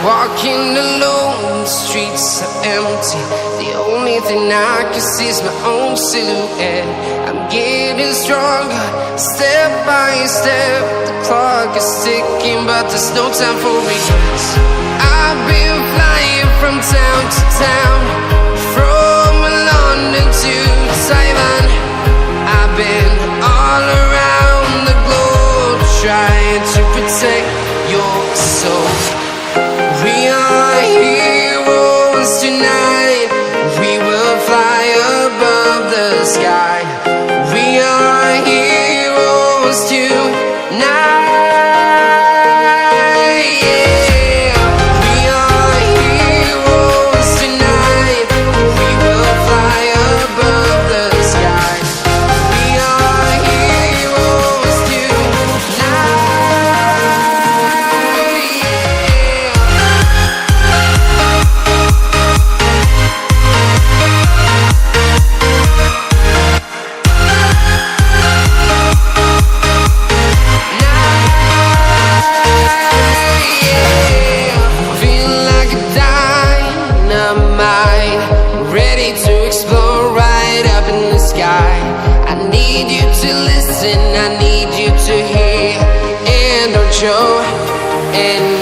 Walking alone, the streets are empty. The only thing I can see is my own silhouette. I'm getting stronger, step by step. The clock is ticking, but there's no time for regrets. I've been flying from town to town, from London to Taiwan. I've been all around the globe, trying to protect your soul. We are heroes tonight. We will fly above the sky. We are heroes tonight. Yeah. We are heroes tonight. need you to listen, I need you to hear. And don't show and